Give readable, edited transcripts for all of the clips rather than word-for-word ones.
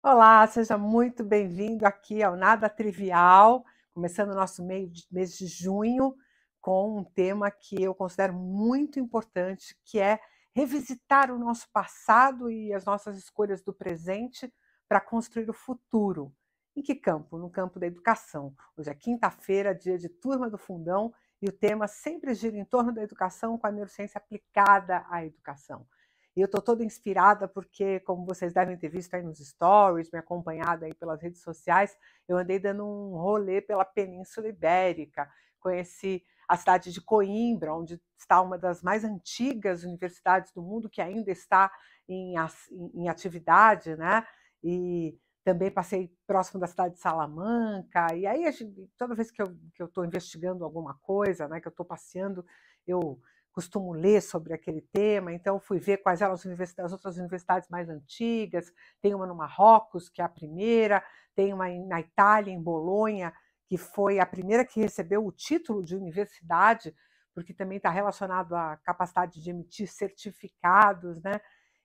Olá, seja muito bem-vindo aqui ao Nada Trivial, começando o nosso mês de junho com um tema que eu considero muito importante, que é revisitar o nosso passado e as nossas escolhas do presente para construir o futuro. Em que campo? No campo da educação. Hoje é quinta-feira, dia de turma do Fundão, e o tema sempre gira em torno da educação com a neurociência aplicada à educação. E eu estou toda inspirada porque, como vocês devem ter visto aí nos stories, me acompanhado aí pelas redes sociais, eu andei dando um rolê pela Península Ibérica, conheci a cidade de Coimbra, onde está uma das mais antigas universidades do mundo, que ainda está em atividade, né? E também passei próximo da cidade de Salamanca, e aí toda vez que eu estou investigando alguma coisa, né, que eu estou passeando, eu costumo ler sobre aquele tema, então fui ver quais eram as outras universidades mais antigas. Tem uma no Marrocos, que é a primeira, tem uma na Itália, em Bolonha, que foi a primeira que recebeu o título de universidade, porque também está relacionado à capacidade de emitir certificados, né?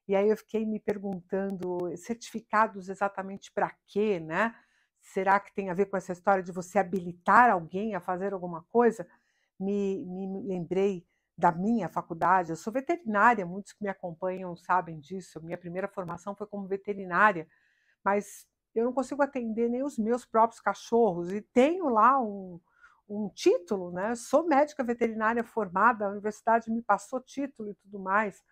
E aí eu fiquei me perguntando, certificados exatamente para quê, né? Será que tem a ver com essa história de você habilitar alguém a fazer alguma coisa? Me lembrei da minha faculdade. Eu sou veterinária, muitos que me acompanham sabem disso. Minha primeira formação foi como veterinária, mas eu não consigo atender nem os meus próprios cachorros. E tenho lá um título, né? Sou médica veterinária formada, a universidade me passou título e tudo mais.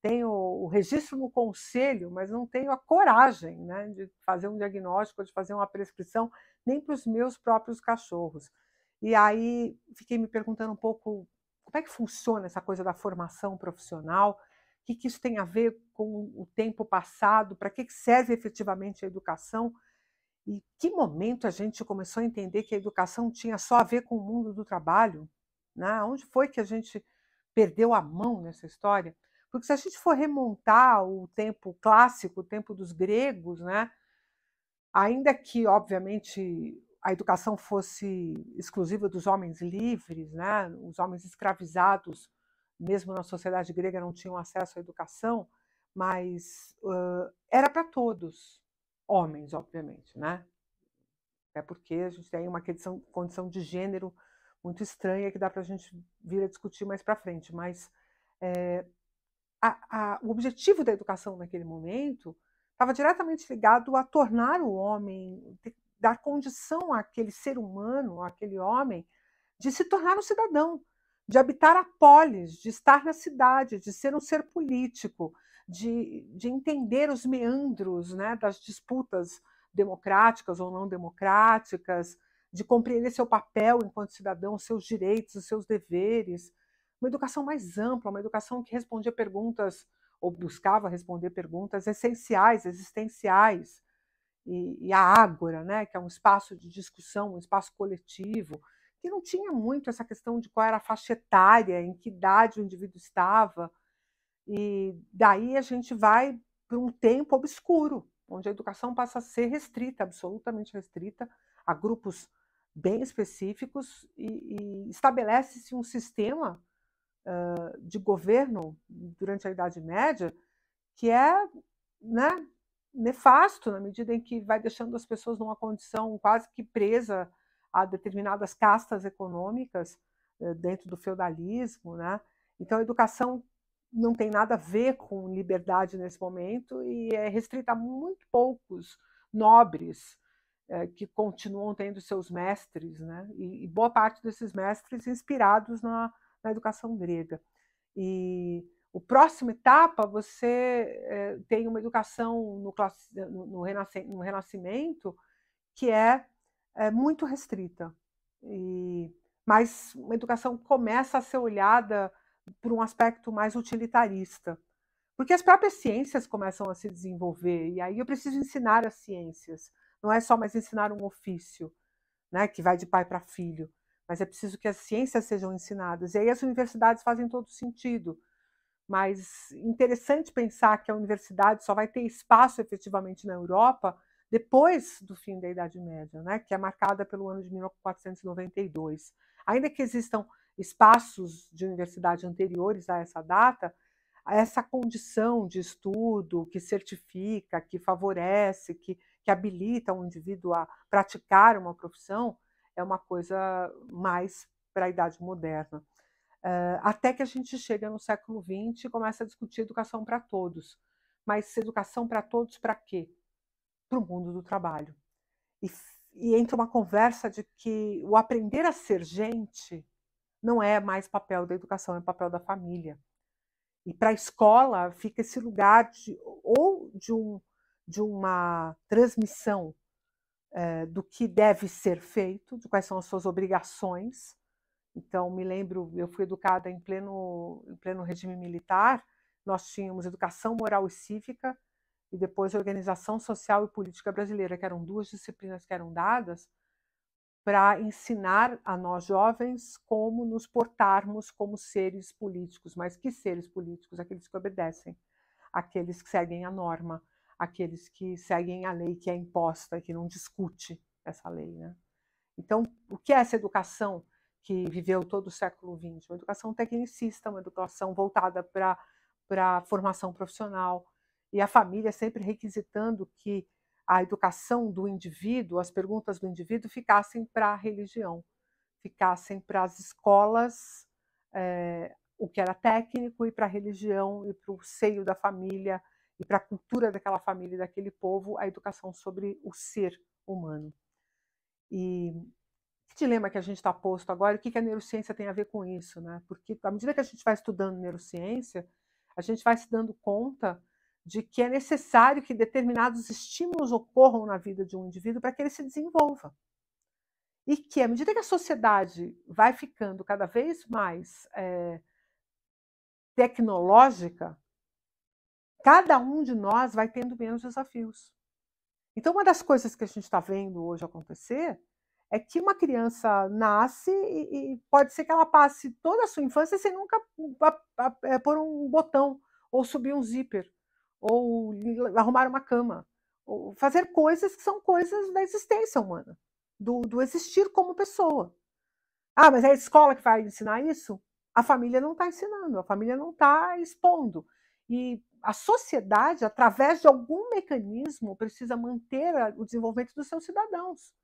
Tenho o registro no conselho, mas não tenho a coragem, né, de fazer um diagnóstico, de fazer uma prescrição, nem para os meus próprios cachorros. E aí fiquei me perguntando um pouco como é que funciona essa coisa da formação profissional, o que isso tem a ver com o tempo passado, para que serve efetivamente a educação, e que momento a gente começou a entender que a educação tinha só a ver com o mundo do trabalho, né? Onde foi que a gente perdeu a mão nessa história? Porque se a gente for remontar o tempo clássico, o tempo dos gregos, né? Ainda que, obviamente, a educação fosse exclusiva dos homens livres, né? Os homens escravizados, mesmo na sociedade grega, não tinham acesso à educação, mas era para todos, homens, obviamente, né? Até porque a gente tem uma condição de gênero muito estranha que dá para a gente vir a discutir mais para frente. Mas o objetivo da educação naquele momento estava diretamente ligado a tornar o homem, dar condição àquele ser humano, àquele homem, de se tornar um cidadão, de habitar a polis, de estar na cidade, de ser um ser político, de entender os meandros, né, das disputas democráticas ou não democráticas, de compreender seu papel enquanto cidadão, os seus direitos, os seus deveres. Uma educação mais ampla, uma educação que respondia perguntas, ou buscava responder perguntas essenciais, existenciais, e a Ágora, né, que é um espaço de discussão, um espaço coletivo, que não tinha muito essa questão de qual era a faixa etária, em que idade o indivíduo estava. E daí a gente vai para um tempo obscuro, onde a educação passa a ser restrita, absolutamente restrita, a grupos bem específicos, e estabelece-se um sistema de governo durante a Idade Média que é, né, nefasto na medida em que vai deixando as pessoas numa condição quase que presa a determinadas castas econômicas dentro do feudalismo, né? Então a educação não tem nada a ver com liberdade nesse momento e é restrita a muito poucos nobres que continuam tendo seus mestres, né? E boa parte desses mestres inspirados na educação grega. E o próximo etapa, você tem uma educação no Renascimento que é muito restrita. E, mas uma educação começa a ser olhada por um aspecto mais utilitarista. Porque as próprias ciências começam a se desenvolver, e aí eu preciso ensinar as ciências. Não é só mais ensinar um ofício, né, que vai de pai para filho, mas é preciso que as ciências sejam ensinadas. E aí as universidades fazem todo sentido. Mas interessante pensar que a universidade só vai ter espaço efetivamente na Europa depois do fim da Idade Média, né, que é marcada pelo ano de 1492. Ainda que existam espaços de universidade anteriores a essa data, essa condição de estudo que certifica, que favorece, que habilita o indivíduo a praticar uma profissão, é uma coisa mais para a idade moderna. Até que a gente chega no século XX e começa a discutir educação para todos. Mas educação para todos para quê? Para o mundo do trabalho. E entra uma conversa de que o aprender a ser gente não é mais papel da educação, é papel da família. E para a escola fica esse lugar de uma transmissão do que deve ser feito, de quais são as suas obrigações. Então, me lembro, eu fui educada em pleno regime militar, nós tínhamos educação moral e cívica, e depois organização social e política brasileira, que eram 2 disciplinas que eram dadas para ensinar a nós jovens como nos portarmos como seres políticos. Mas que seres políticos? Aqueles que obedecem, aqueles que seguem a norma, aqueles que seguem a lei que é imposta e que não discute essa lei, né? Então, o que é essa educação que viveu todo o século XX? Uma educação tecnicista, uma educação voltada para a formação profissional, e a família sempre requisitando que a educação do indivíduo, as perguntas do indivíduo ficassem para a religião, ficassem para as escolas, o que era técnico, e para a religião, e para o seio da família, e para a cultura daquela família e daquele povo, a educação sobre o ser humano. E que dilema que a gente está posto agora, o que a neurociência tem a ver com isso, né? Porque à medida que a gente vai estudando neurociência, a gente vai se dando conta de que é necessário que determinados estímulos ocorram na vida de um indivíduo para que ele se desenvolva. E que, à medida que a sociedade vai ficando cada vez mais tecnológica, cada um de nós vai tendo menos desafios. Então, uma das coisas que a gente está vendo hoje acontecer é que uma criança nasce e pode ser que ela passe toda a sua infância sem nunca pôr um botão, ou subir um zíper, ou arrumar uma cama, ou fazer coisas que são coisas da existência humana, do existir como pessoa. Ah, mas é a escola que vai ensinar isso? A família não está ensinando, a família não está expondo. E a sociedade, através de algum mecanismo, precisa manter o desenvolvimento dos seus cidadãos.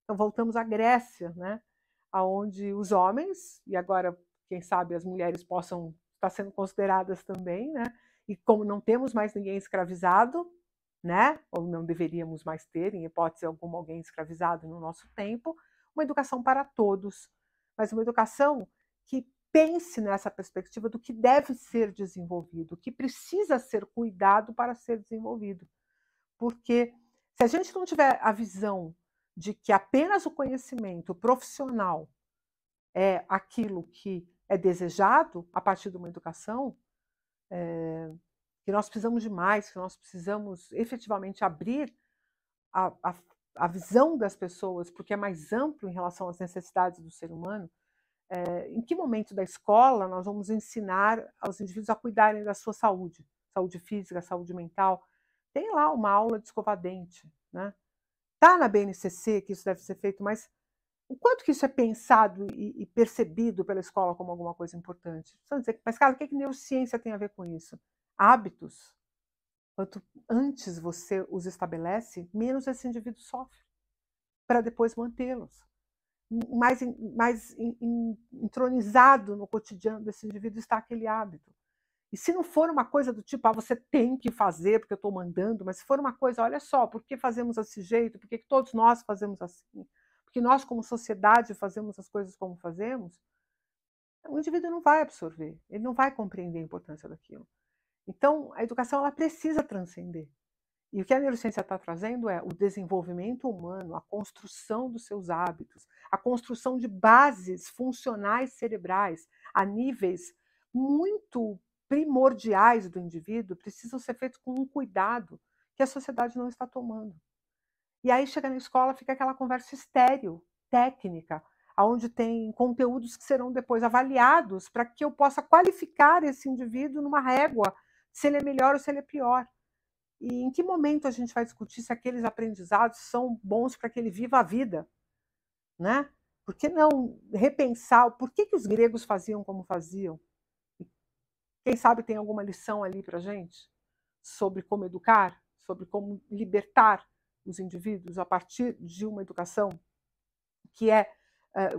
Então, voltamos à Grécia, né? Onde os homens, e agora, quem sabe, as mulheres possam estar sendo consideradas também, né? E como não temos mais ninguém escravizado, né? Ou não deveríamos mais ter, em hipótese alguma, alguém escravizado no nosso tempo, uma educação para todos, mas uma educação que pense nessa perspectiva do que deve ser desenvolvido, o que precisa ser cuidado para ser desenvolvido. Porque se a gente não tiver a visão de que apenas o conhecimento profissional é aquilo que é desejado a partir de uma educação, que nós precisamos de mais, que nós precisamos efetivamente abrir a visão das pessoas, porque é mais amplo em relação às necessidades do ser humano. Em que momento da escola nós vamos ensinar aos indivíduos a cuidarem da sua saúde, saúde física, saúde mental? Tem lá uma aula de escova-dente, né? Está na BNCC que isso deve ser feito, mas o quanto que isso é pensado e percebido pela escola como alguma coisa importante? Mas, cara, o que neurociência tem a ver com isso? Hábitos. Quanto antes você os estabelece, menos esse indivíduo sofre, para depois mantê-los. Mais entronizado no cotidiano desse indivíduo está aquele hábito. E se não for uma coisa do tipo, você tem que fazer porque eu estou mandando, mas se for uma coisa, olha só, por que fazemos desse jeito? Por que todos nós fazemos assim? Porque nós, como sociedade, fazemos as coisas como fazemos? O indivíduo não vai absorver, ele não vai compreender a importância daquilo. Então, a educação ela precisa transcender. E o que a neurociência está trazendo é o desenvolvimento humano, a construção dos seus hábitos, a construção de bases funcionais cerebrais a níveis muito primordiais do indivíduo, precisam ser feitos com um cuidado que a sociedade não está tomando. E aí chega na escola, fica aquela conversa estéril, técnica, onde tem conteúdos que serão depois avaliados para que eu possa qualificar esse indivíduo numa régua, se ele é melhor ou se ele é pior. E em que momento a gente vai discutir se aqueles aprendizados são bons para que ele viva a vida, né? Por que não repensar por que os gregos faziam como faziam? Quem sabe tem alguma lição ali para gente sobre como educar, sobre como libertar os indivíduos a partir de uma educação que é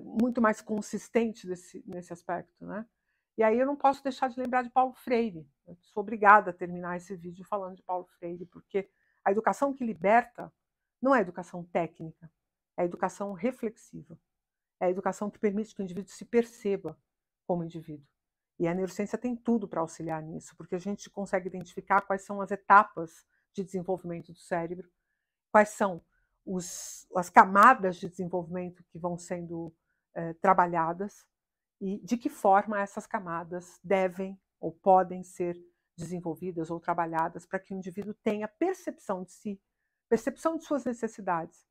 muito mais consistente nesse aspecto, né? E aí eu não posso deixar de lembrar de Paulo Freire. Eu sou obrigada a terminar esse vídeo falando de Paulo Freire, porque a educação que liberta não é educação técnica, é educação reflexiva. É a educação que permite que o indivíduo se perceba como indivíduo. E a neurociência tem tudo para auxiliar nisso, porque a gente consegue identificar quais são as etapas de desenvolvimento do cérebro, quais são as camadas de desenvolvimento que vão sendo trabalhadas e de que forma essas camadas devem ou podem ser desenvolvidas ou trabalhadas para que o indivíduo tenha percepção de si, percepção de suas necessidades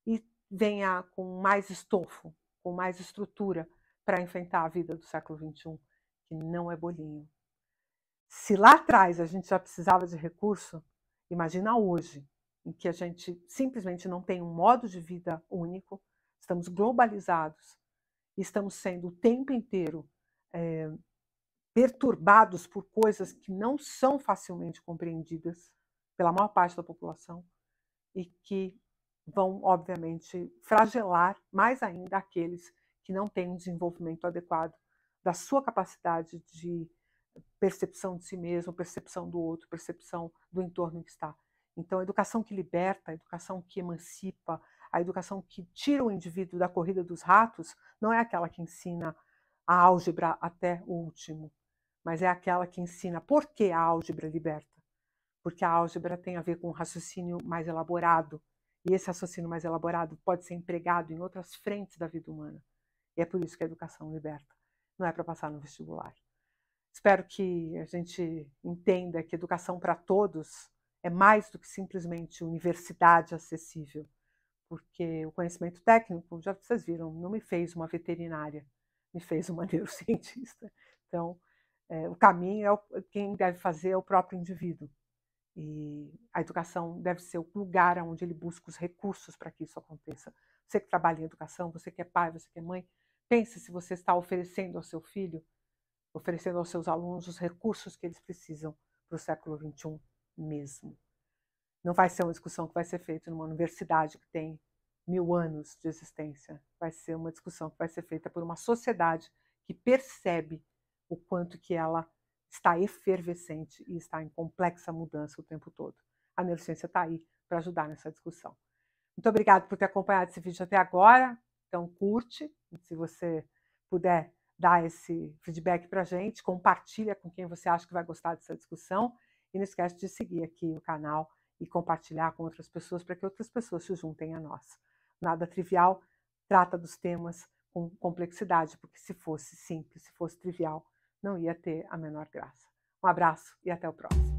e venha com mais estofo, com mais estrutura para enfrentar a vida do século XXI, que não é bolinho. Se lá atrás a gente já precisava de recurso, imagina hoje, em que a gente simplesmente não tem um modo de vida único, estamos globalizados, estamos sendo o tempo inteiro perturbados por coisas que não são facilmente compreendidas pela maior parte da população e que vão, obviamente, flagelar mais ainda aqueles que não têm um desenvolvimento adequado da sua capacidade de percepção de si mesmo, percepção do outro, percepção do entorno em que está. Então, a educação que liberta, a educação que emancipa, a educação que tira o indivíduo da corrida dos ratos, não é aquela que ensina a álgebra até o último, mas é aquela que ensina por que a álgebra liberta. Porque a álgebra tem a ver com um raciocínio mais elaborado, e esse raciocínio mais elaborado pode ser empregado em outras frentes da vida humana. E é por isso que a educação liberta. Não é para passar no vestibular. Espero que a gente entenda que educação para todos é mais do que simplesmente universidade acessível, porque o conhecimento técnico, já vocês viram, não me fez uma veterinária, me fez uma neurocientista. Então, o caminho, quem deve fazer é o próprio indivíduo. E a educação deve ser o lugar onde ele busca os recursos para que isso aconteça. Você que trabalha em educação, você que é pai, você que é mãe, pense se você está oferecendo ao seu filho, oferecendo aos seus alunos os recursos que eles precisam para o século XXI mesmo. Não vai ser uma discussão que vai ser feita numa universidade que tem 1000 anos de existência. Vai ser uma discussão que vai ser feita por uma sociedade que percebe o quanto que ela está efervescente e está em complexa mudança o tempo todo. A neurociência está aí para ajudar nessa discussão. Muito obrigada por ter acompanhado esse vídeo até agora. Então, curte, se você puder dar esse feedback para a gente, compartilha com quem você acha que vai gostar dessa discussão e não esquece de seguir aqui o canal e compartilhar com outras pessoas para que outras pessoas se juntem a nós. Nada Trivial trata dos temas com complexidade, porque se fosse simples, se fosse trivial, não ia ter a menor graça. Um abraço e até o próximo.